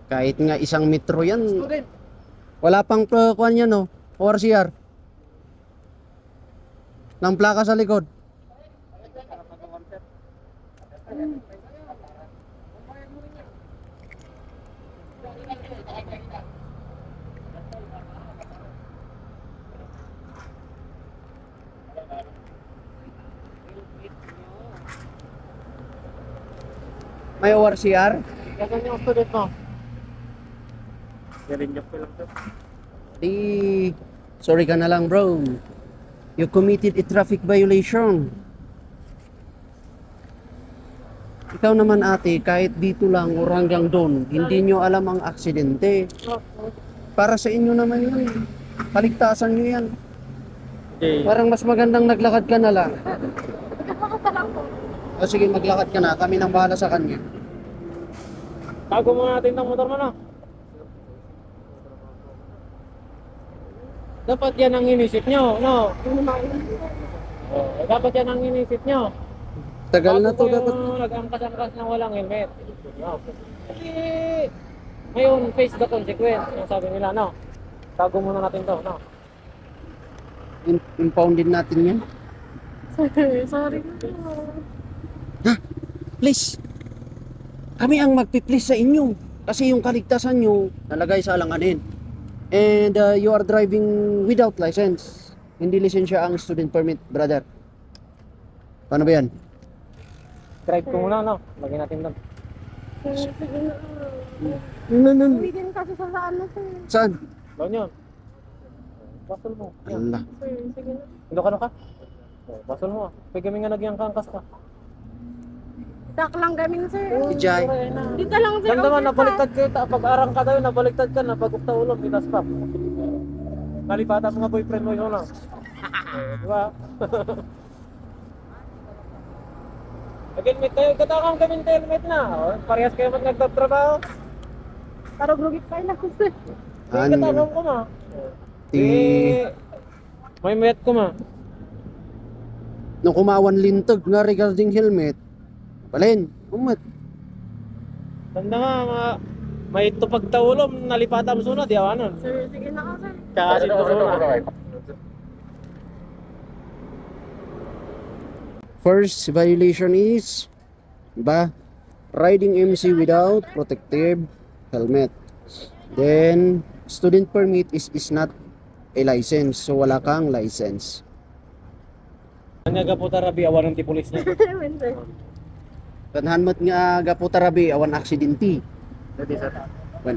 Kahit nga isang metro yan. Wala pang kuhan yan, no? ORCR. Ng plaka sa likod. May ORCR? Ganun yung student mo. Galing ko lang to. Di, sorry ka na lang, bro. You committed a traffic violation. Ikaw naman ate, kahit dito lang o hanggang doon, hindi nyo alam ang aksidente. Para sa inyo naman yun. Kaligtasan nyo yan. Okay. Parang mas magandang naglakad ka na lang. O sige, maglakad ka na. Kami nang bahala sa kanya. Tago muna natin ng motor mo, no? Dapat yan ang inisip nyo, no? Dapat yan ang inisip nyo. Tagal na to dapat. Nag-angkas-angkas na walang helmet. No. Ngayon, face the consequence. Yung sabi nila, no? Tago muna natin to, no? Impoundin natin yan. Sorry. Please. Kami ang magpi-please sa inyo. Kasi yung kaligtasan nyo, nalagay sa alanganin. And you are driving without license. Hindi lisensya ang student permit, brother. Paano ba yan? Drive ko muna, no? Lagyan natin doon. Uwi din kasi sa ano, sir. Saan? Doon yun. Basol mo. Yan. Allah. Sir, sige na. Ilocano ka? Basol mo. Pwede kami nga nagyangkangkas ka. Tak lang gamin, sir. Ijay. Dito lang, sir. Ganda man, nabaliktad kayo. Pag-arang ka tayo, nabaliktad ka. Napag-ukta ulo, pitas pa. Nalipatan mga boyfriend mo yun, no? Diba? Nag-helmet tayo. Katakang kami ng helmet na. Parehas kayo mat nagtatrabaho. Pero grugit pa lang, sir. Katakang ko ma. May met ko ma. Nung kumawan lintag nga regarding helmet, palin, umat. Tanda nga, may tupag taulom, nalipatan mo sunod, yawanan. Sir, sige na ka, sir. Kakasin ko sunod. First violation is riding MC without protective helmet. Then student permit is not a license, so wala kang license. Nga po tarabi, awan ng tipulis niya. Sir. Kanhan mat nga gapotarabi awan aksidente. Pwede sir. Well,